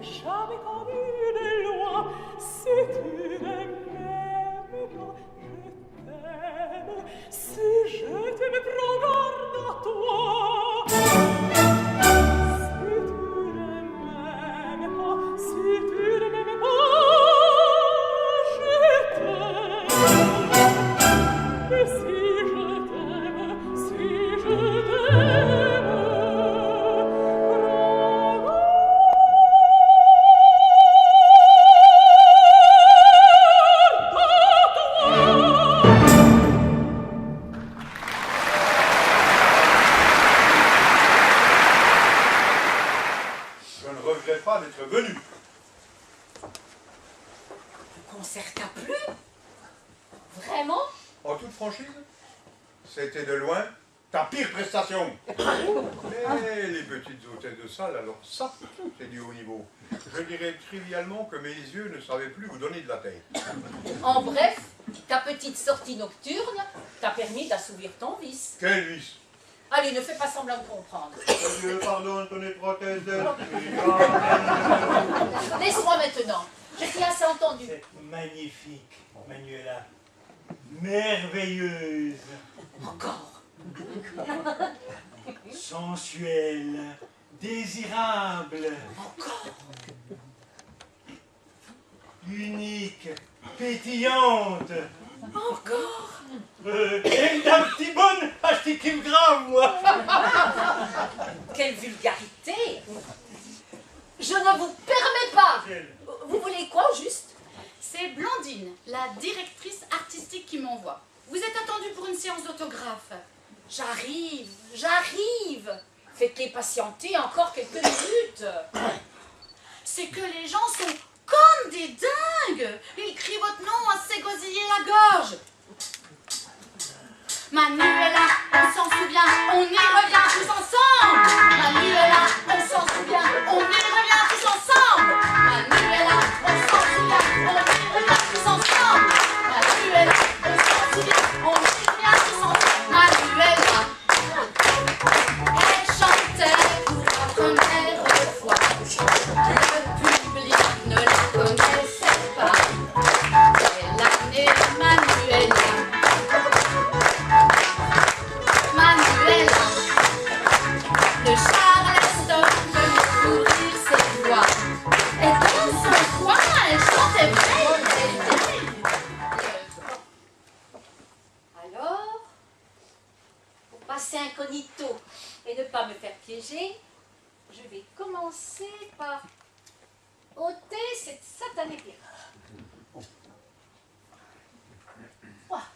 jamais connu de loi. Si tu ne m'aimes pas, je t'aime. Si je t'aime, prends garde à toi. Si tu ne m'aimes pas, si tu ne m'aimes pas, je t'aime. Et si je t'aime, si je t'aime, Je ne regrette pas d'être venu. Le concert t'a plu? Vraiment? En toute franchise, c'était de loin ta pire prestation. Mais les petites hôtesses de salle, alors ça, c'est du haut niveau. Je dirais trivialement que mes yeux ne savaient plus vous donner de la tête. En bref, ta petite sortie nocturne t'a permis d'assouvir ton vice. Quel vice? Allez, ne fais pas semblant de comprendre. Que Dieu pardonne ton étroitesse d'esprit. Laisse-moi maintenant. Je t'ai assez entendu. C'est magnifique, Manuela. Merveilleuse. Encore. Sensuelle. Désirable. Encore. Unique. Pétillante. Encore. Et un petit bonne, acheté qui me grave, moi. Quelle vulgarité. Je ne vous permets pas. Vous voulez quoi, au juste? C'est Blandine, la directrice artistique qui m'envoie. Vous êtes attendue pour une séance d'autographe. J'arrive, j'arrive. Faites-les patienter encore quelques minutes. C'est que les gens sont comme des dingues. Ils crient votre nom à s'égosiller la gorge. Manuela, on s'en souvient, on y revient tous ensemble. Manuela, on s'en souvient, on y revient tous ensemble. Manuela, on s'en souvient, on y revient tous ensemble. Manuela, on s'en souvient, on y revient tous ensemble. Manuela, elle chantait pour la première fois. Le public ne la connaissait pas. Quelle année, Manuela. Manuela, le Charleston venait courir ses voix. Et dans son coin, elle chantait bien. Alors, pour passer incognito et ne pas me faire piéger, je vais commencer par ôter cette satanée perruque. Ouah,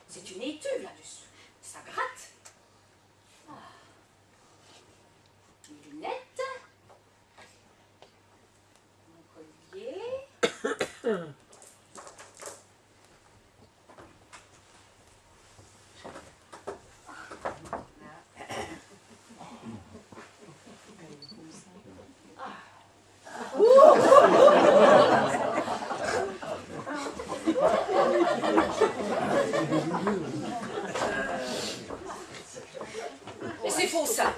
c'est une étuve là-dessus. Ça gratte. Ah. Mes lunettes. Mon collier. Mais c'est faux ça.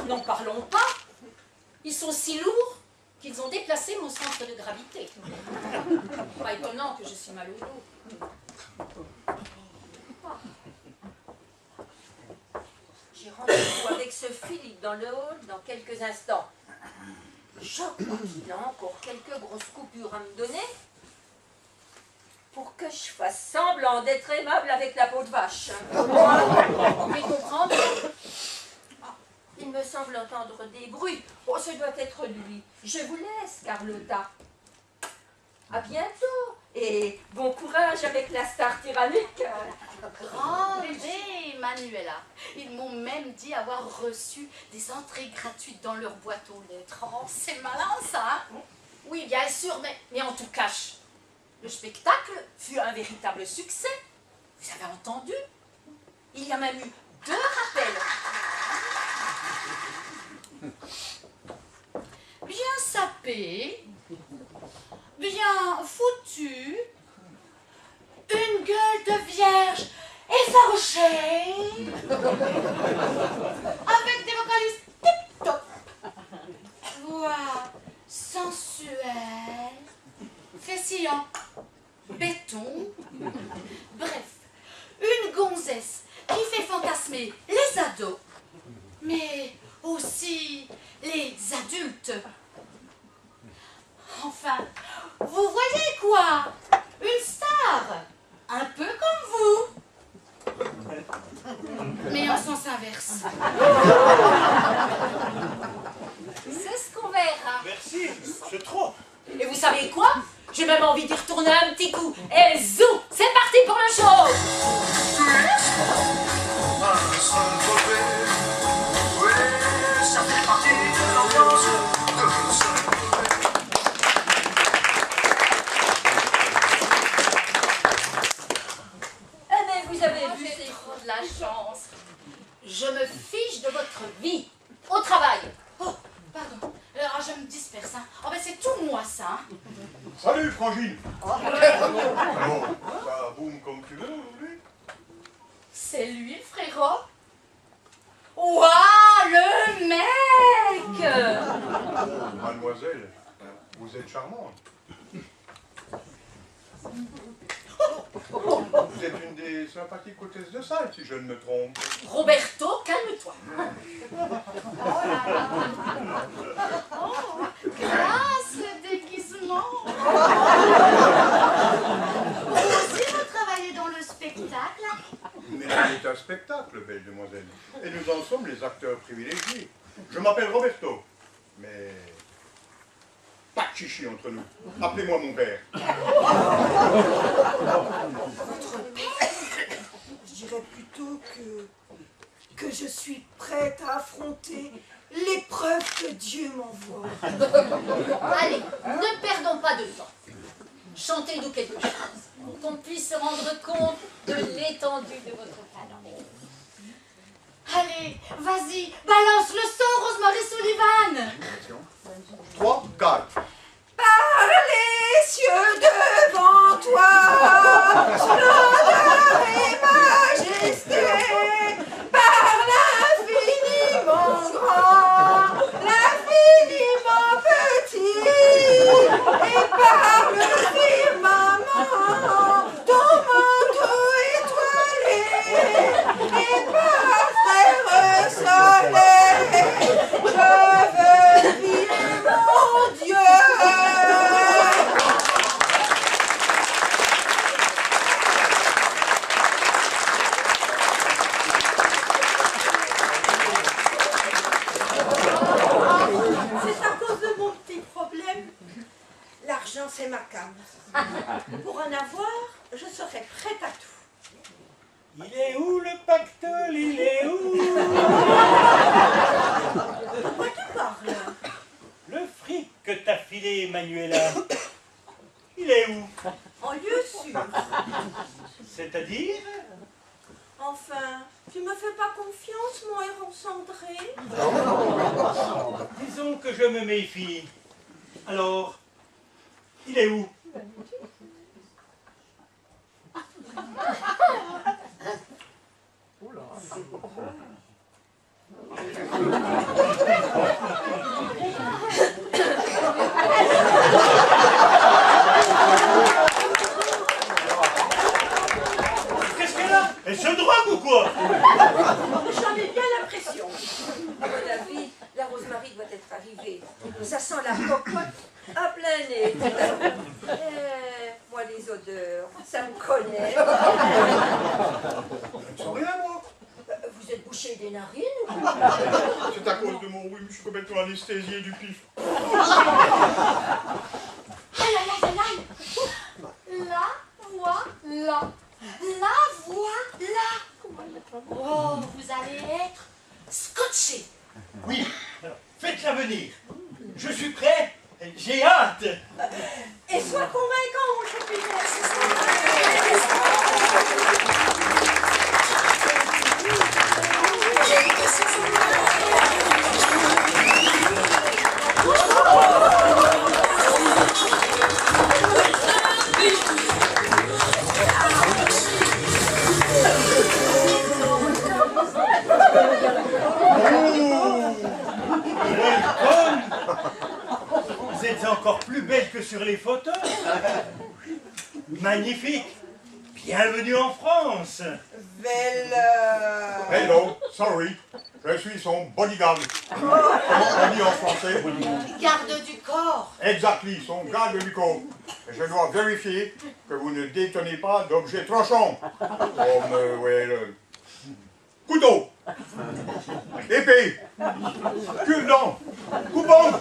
N'en parlons pas. Ils sont si lourds qu'ils ont déplacé mon centre de gravité. Pas étonnant que je suis mal au dos. J'ai rendez-vous avec ce Philippe dans le hall dans quelques instants. Je crois qu'il a encore quelques grosses coupures à me donner pour que je fasse semblant d'être aimable avec la peau de vache. Vous pouvez comprendre? Il me semble entendre des bruits. Oh, ce doit être lui. Je vous laisse, Carlotta. À bientôt. Et bon courage avec la star tyrannique. Grande idée, Manuela. Ils m'ont même dit avoir reçu des entrées gratuites dans leur boîte aux lettres. Oh, c'est malin ça, hein? Oui, bien sûr, mais en tout cache. Le spectacle fut un véritable succès. Vous avez entendu? Il y a même eu 2 rappels. Bien sapé, bien foutu, une gueule de vierge effarouchée, avec des vocalistes tip-top. Voilà. celle-ci en béton. Bref, une gonzesse qui fait fantasmer les ados, mais aussi les adultes. Enfin, vous voyez quoi? Une star, un peu comme vous, mais en sens inverse. C'est ce qu'on verra. Merci, c'est trop. Et vous savez quoi? J'ai même envie d'y retourner un petit coup. Et zou, c'est parti pour le show. Oui, ça fait partie de l'ambiance de Eh mais vous avez vu, c'est trop de la chance. Je me fiche de votre vie. Au travail. Oh, pardon, alors je me disperse. Hein. Oh ben c'est tout moi ça. Hein. Salut, Frangine. Alors, ça boum comme tu veux aujourd'hui. C'est lui le frérot. Waouh, le mec. Oh, mademoiselle, vous êtes charmante. Vous êtes une des sympathiques hôtesses de salle, si je ne me trompe. Roberto, calme-toi. Oh, grâce le déguisement. Vous aussi vous travaillez dans le spectacle? Mais c'est un spectacle, belle demoiselle. Et nous en sommes les acteurs privilégiés. Je m'appelle Roberto, mais pas de chichi entre nous. Appelez-moi mon père. Je dirais plutôt que je suis prête à affronter l'épreuve que Dieu m'envoie. Allez, ne perdons pas de temps. Chantez-nous quelque chose, pour qu'on puisse se rendre compte de l'étendue de votre talent. Allez, vas-y, balance le son, Rosemary Sullivan. 3, 4. Par les cieux devant toi, splendeur et majesté, par l'infiniment grand, l'infiniment petit, et par le firmament, ton manteau étoilé, et par frère soleil, je veux vivre mon Dieu. C'est à cause de mon petit problème. L'argent, c'est ma cam. Pour en avoir, je serai prête à tout. Il est où le pactole? Il est où? De quoi tu parles? Le fric que t'as filé, Manuela. Il est où? En lieu sûr. C'est-à-dire? Enfin, tu me fais pas confiance, mon héros cendré? Disons que je me méfie. Alors, il est où? Qu'est-ce qu'elle a? Elle se drogue ou quoi? J'en ai bien l'impression. À mon avis, la Rosemary doit être arrivée. Ça sent la cocotte à plein nez. Moi, les odeurs, ça me connaît. Je ne sens rien, moi. Vous êtes bouché des narines? C'est à cause de mon rhume, je suis complètement anesthésié du pif. Aïe, aïe, aïe, aïe. La voilà. La voilà. Oh, vous allez être scotché. Oui, alors, faites-la venir. Je suis prêt, j'ai hâte. Et sois convaincant, mon chapinaire, c'est ça. Vous êtes encore plus belle que sur les photos. Magnifique. Bienvenue en France. Hello, sorry. Je suis son bodyguard. On dit en français. Garde du corps. Exactly, son garde du corps. Je dois vérifier que vous ne détenez pas d'objets tranchants. Comme, couteau, épée, cure-dent, coupon.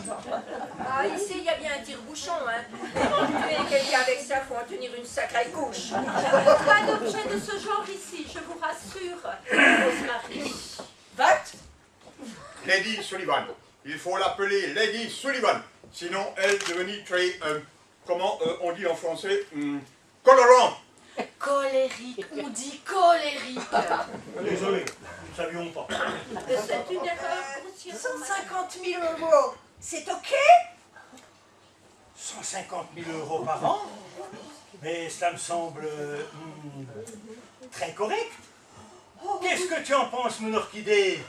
Ah, ici, il y a bien un tire-bouchon, hein. Tuer quelqu'un avec ça, faut en tenir une sacrée couche. Pas d'objet de ce genre ici, je vous rassure, Rosemary. Lady Sullivan. Il faut l'appeler Lady Sullivan. Sinon, elle devenait très, comment on dit en français, colorant. Colérique, on dit colérique. Désolé, nous ne savions pas. C'est une erreur grossière. 150 000 euros, c'est OK? 150 000 euros par an? Mais cela me semble très correct. Qu'est-ce que tu en penses, mon orchidée?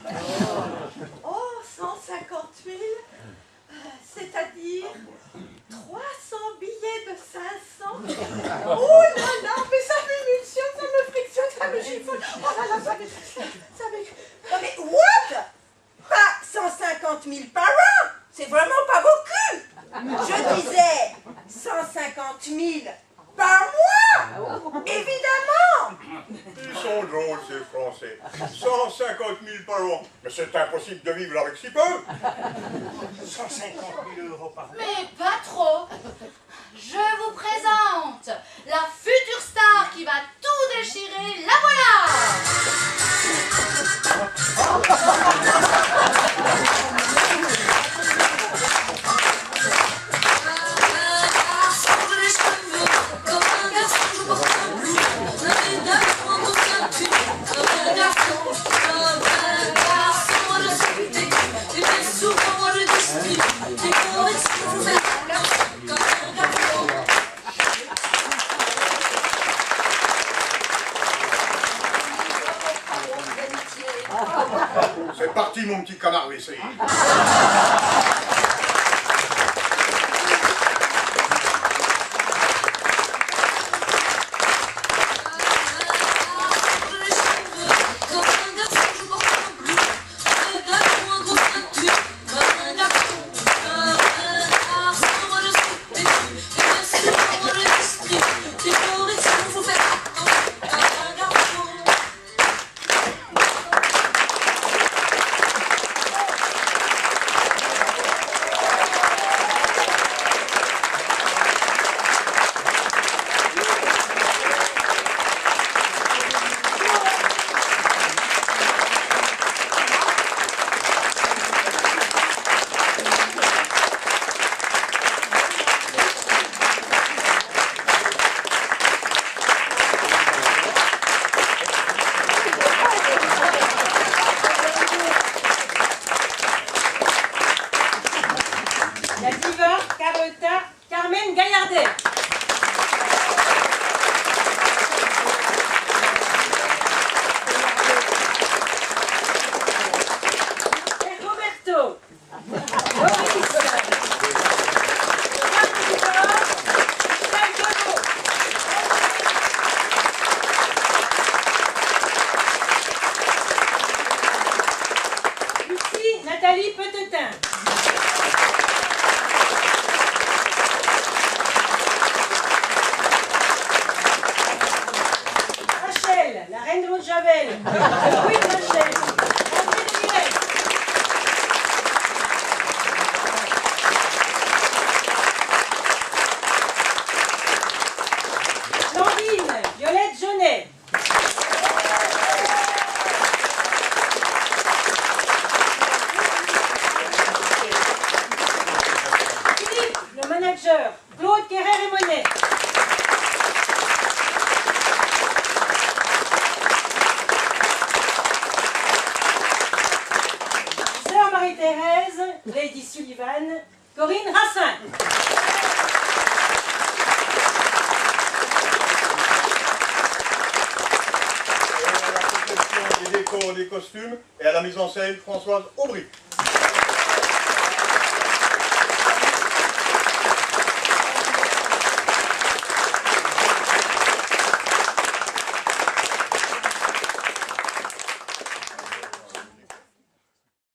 Oh, 150 000, c'est-à-dire 300 billets de 500. Oh là là, mais ça m'émulsionne, ça me frictionne, ça me chiffonne. Oh là là, ça me... Non mais what? Pas 150 000 par an, c'est vraiment pas beaucoup. Je disais 150 000 par mois, évidemment. Ils sont drôles, ces Français. 150 000 par an. Mais c'est impossible de vivre avec si peu. 150 000 euros par an. Mais pas trop. Je vous présente la future star qui va tout déchirer. La C'est parti, mon petit canard WC. La diva Carlotta Carmen Gaillardet. Et Roberto. Loris. Lucie Nathalie Petetin. La reine de Javel, Louis Rachel, André de Villers. Blandine, Violette Jaunet. Philippe, le manager, Claude Kerrer et Monet. Marie-Thérèse, Lady Sullivan, Corinne Rassin. Et à la conception des décors, des costumes et à la mise en scène, Françoise Aubry.